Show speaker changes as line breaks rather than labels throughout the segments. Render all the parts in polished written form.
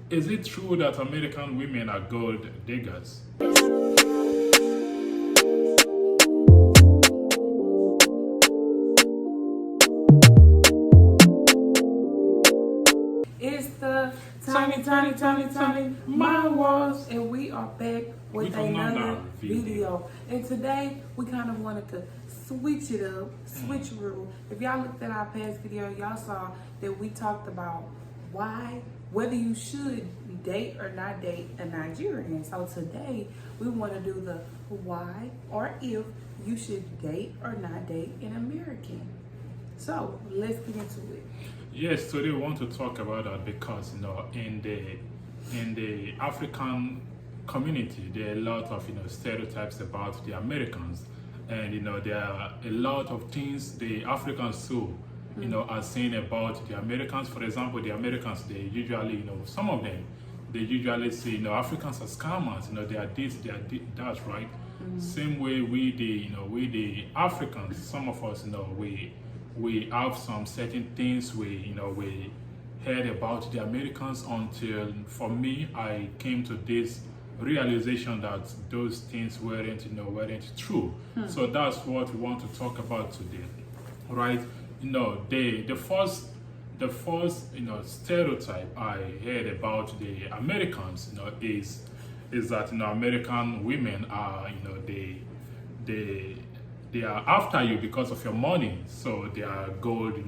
Is it true that American women are gold diggers?
It's the Tiny My Walls, and we are back with another video. And today we kind of wanted to switch it up, switcheroo. If y'all looked at our past video, y'all saw that we talked about whether you should date or not date a Nigerian. So today we want to do the why or if you should date or not date an American. So let's get into it.
Yes, today we want to talk about that because in the African community there are a lot of stereotypes about the Americans, and there are a lot of things the Africans too are saying about the Americans. For example, the Americans, they usually some of them they usually say Africans are scammers, they are this, they are that, right? Same way we the Africans, some of us we have some certain things we heard about the Americans until, for me, I came to this realization that those things weren't true. So that's what we want to talk about today, right? The first stereotype I heard about the Americans is that American women are they are after you because of your money, so they are gold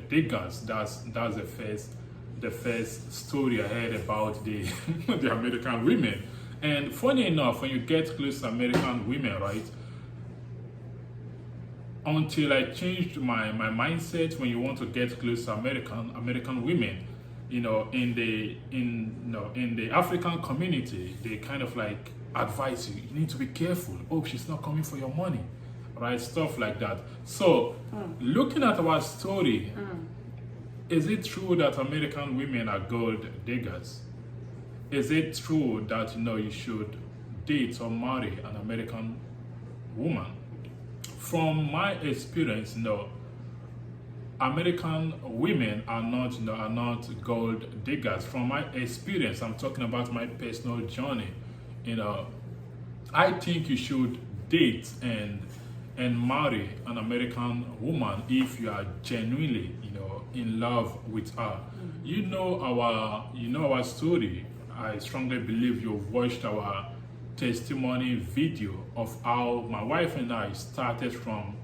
diggers. That's the first story I heard about the the American women. And funny enough, when you get close to American women, right, until I changed my mindset, when you want to get close to American women, in the African community, they kind of like advise you need to be careful. Oh, she's not coming for your money, right? Stuff like that. So looking at our story, is it true that American women are gold diggers? Is it true that you should date or marry an American woman? From my experience, American women are not gold diggers. From my experience, I'm talking about my personal journey. I think you should date and marry an American woman if you are genuinely in love with her. Our story. I strongly believe you've watched our testimony video of how my wife and I started from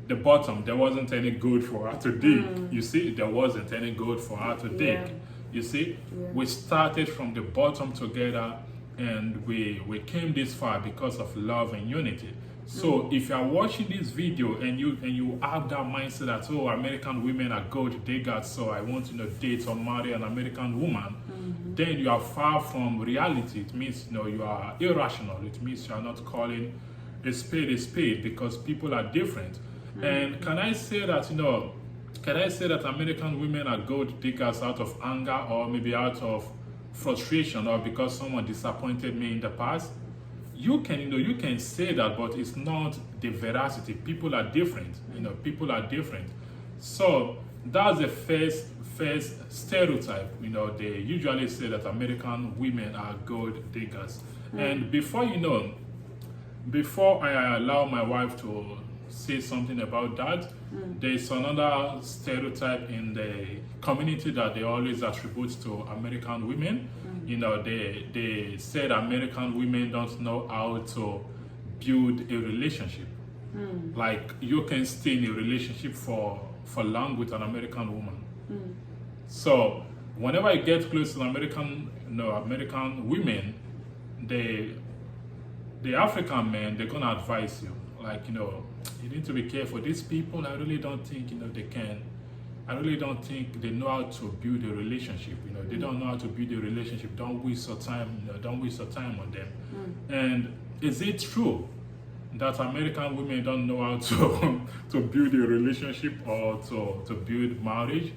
the bottom. There wasn't any gold for her to dig. You see, there wasn't any gold for her to dig. You see, we started from the bottom together, and we came this far because of love and unity. So if you are watching this video and you have that mindset that, oh, American women are gold diggers, so I want to date or marry an American woman, then you are far from reality. It means you are irrational. It means you are not calling a spade because people are different. And can I say that American women are gold diggers out of anger, or maybe out of frustration, or because someone disappointed me in the past? You can say that, but it's not the veracity. People are different. People are different. So that's the first stereotype. They usually say that American women are gold diggers. And before I allow my wife to say something about that, there's another stereotype in the community that they always attribute to American women. They said American women don't know how to build a relationship. Like, you can stay in a relationship for long with an American woman. So whenever I get close to American women, the African men, they're gonna advise you, like, you need to be careful. These people, I really don't think they can. I really don't think they know how to build a relationship. They don't know how to build a relationship. Don't waste your time. Don't waste your time on them. And is it true that American women don't know how to to build a relationship or to build marriage?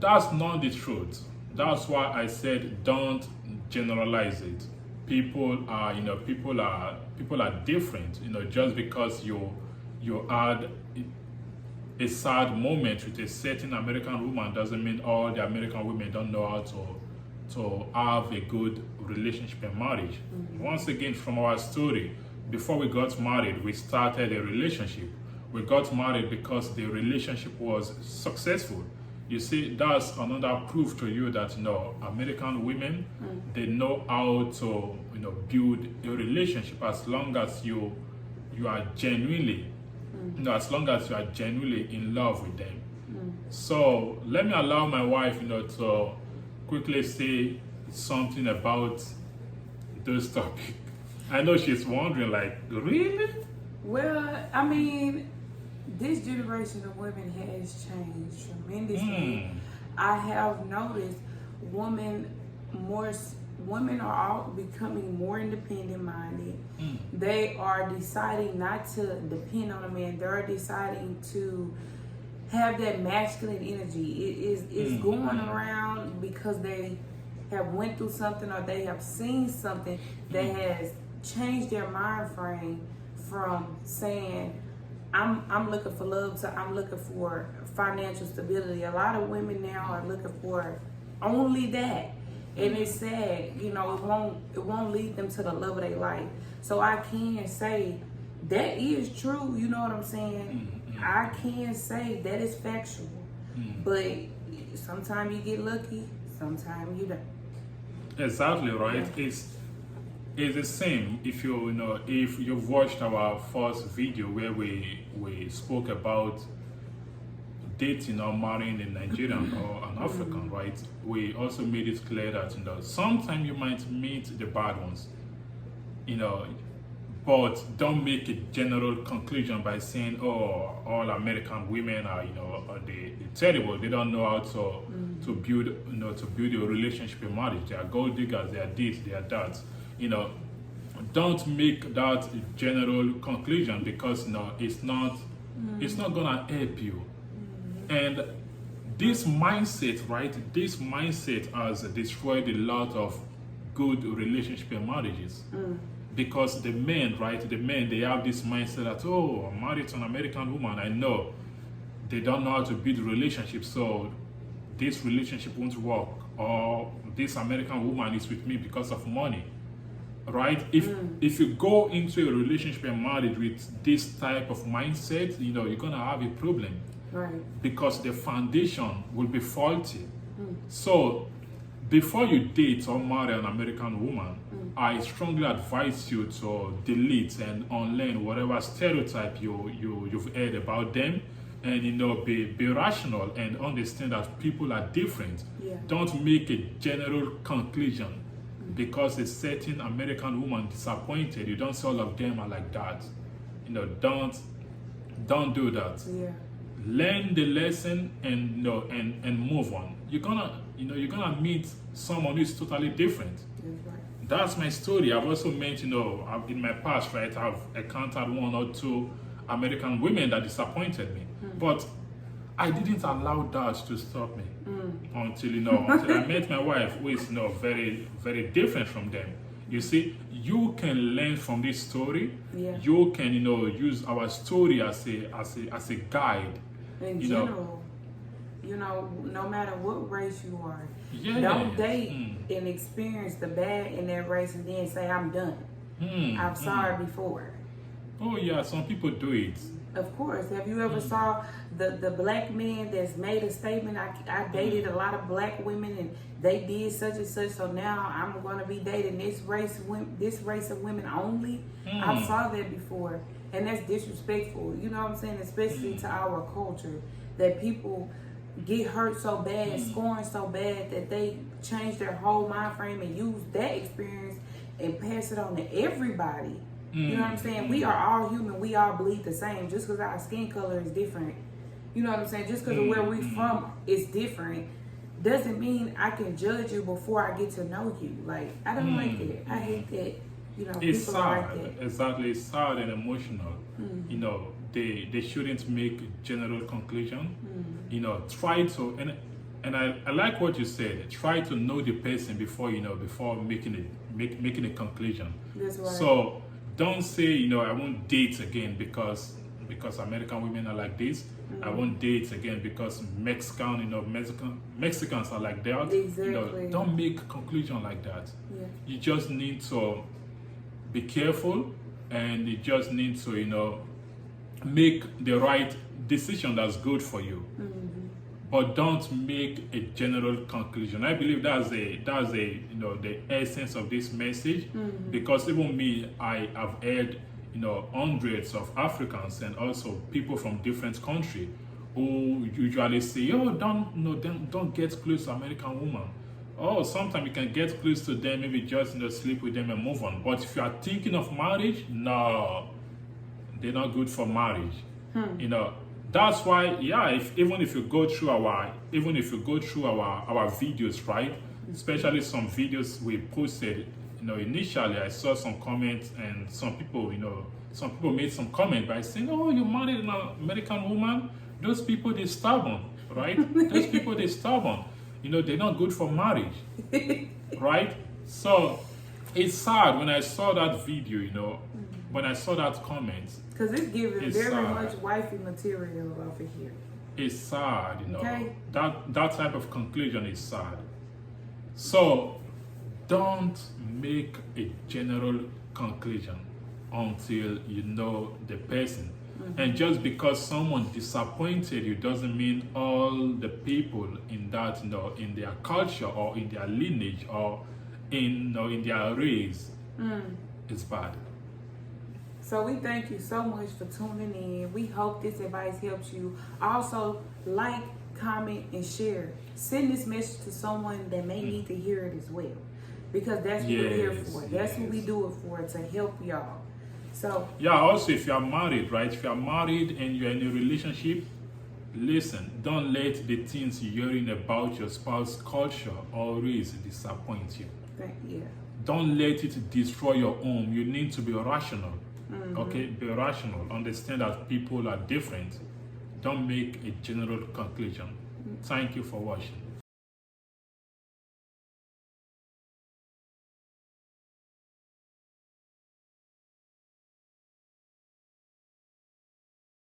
That's not the truth. That's why I said don't generalize it. People are different. Just because you add a sad moment with a certain American woman doesn't mean all the American women don't know how to have a good relationship and marriage. Once again, from our story, before we got married, we started a relationship. We got married because the relationship was successful. You see, that's another proof to you that American women, they know how to build a relationship as long as you are genuinely as long as you are genuinely in love with them. So let me allow my wife to quickly say something about those topics. I know she's wondering, like, really?
Well, I mean, this generation of women has changed tremendously. I have noticed women are all becoming more independent minded. They are deciding not to depend on a man. They're deciding to have that masculine energy. It's going around because they have went through something or they have seen something that has changed their mind frame from saying I'm looking for love to I'm looking for financial stability. A lot of women now are looking for only that. And it's sad, it won't lead them to the love of their life. So I can say that is true, you know what I'm saying? I can say that is factual. But sometimes you get lucky, sometimes you don't.
Exactly right. It's the same. If if you've watched our first video where we spoke about dating or marrying a Nigerian or an African, right? We also made it clear that sometimes you might meet the bad ones, but don't make a general conclusion by saying, oh, all American women are they terrible. They don't know how to build a relationship and marriage. They are gold diggers. They are this. They are that. Don't make that general conclusion because it's not gonna help you. And this mindset, right? This mindset has destroyed a lot of good relationship and marriages. Because the men, right? The men, they have this mindset that, oh, I'm married to an American woman. I know they don't know how to build a relationship, so this relationship won't work. Or this American woman is with me because of money, right? If you go into a relationship and marriage with this type of mindset, you're gonna have a problem. Right. Because the foundation will be faulty. So before you date or marry an American woman, I strongly advise you to delete and unlearn whatever stereotype you've heard about them, and be rational and understand that people are different. Don't make a general conclusion because a certain American woman disappointed you. Don't say all of them are like that. Don't do that. Learn the lesson and move on. You're gonna meet someone who's totally different. That's my story. I've also met, in my past, right, I've encountered one or two American women that disappointed me. But I didn't allow that to stop me until I met my wife, who is very, very different from them. You see, you can learn from this story. You can use our story as a guide.
In general, no matter what race you are, don't date and experience the bad in that race and then say I'm done. I've saw it before.
Oh yeah, some people do it.
Of course. Have you ever saw the black man that's made a statement? I dated a lot of black women and they did such and such, so now I'm going to be dating this race of women only. I saw that before, and that's disrespectful. You know what I'm saying? Especially to our culture, that people get hurt so bad, scorned so bad that they change their whole mind frame and use that experience and pass it on to everybody. You know what I'm saying? We are all human. We all bleed the same. Just because our skin color is different, you know what I'm saying? Just because of where we from is different, doesn't mean I can judge you before I get to know you. Like, I don't like that. I hate that.
It's
people
sad.
are like that.
Exactly, it's sad and emotional. They shouldn't make general conclusion. Try to and I like what you said. Try to know the person before making a conclusion.
That's right.
So don't say I won't date again because because American women are like this. I won't date again because Mexicans are like that.
Exactly.
Don't make a conclusion like that.
Yeah.
You just need to be careful, and you just need to, make the right decision that's good for you. But don't make a general conclusion. I believe that's the essence of this message. Because even me, I have heard hundreds of Africans and also people from different countries who usually say, "Oh, don't get close to American woman." Oh, sometimes you can get close to them, maybe just sleep with them and move on. But if you are thinking of marriage, no, they're not good for marriage. That's why, even if you go through our videos, right? Especially some videos we posted, initially I saw some comments, and some people made some comment by saying, "Oh, you married an American woman? Those people, they're stubborn, right? Those people, they're stubborn. They're not good for marriage," right? So it's sad when I saw that video, when I saw that comment.
Because it's giving very
sad.
much wifey material over here.
It's sad,
Okay.
That type of conclusion is sad. So don't make a general conclusion until you know the person. And just because someone disappointed you doesn't mean all the people in that, in their culture or in their lineage or in their race is bad.
So we thank you so much for tuning in. We hope this advice helps you. Also, like, comment, and share. Send this message to someone that may need to hear it as well. Because that's what we're here for. That's what we do it for, to help y'all. So
also, if you are married, right? If you are married and you're in a relationship, listen, don't let the things you're hearing about your spouse's culture or race disappoint you. Don't let it destroy your home. You need to be rational. Okay, be rational. Understand that people are different. Don't make a general conclusion. Thank you for watching.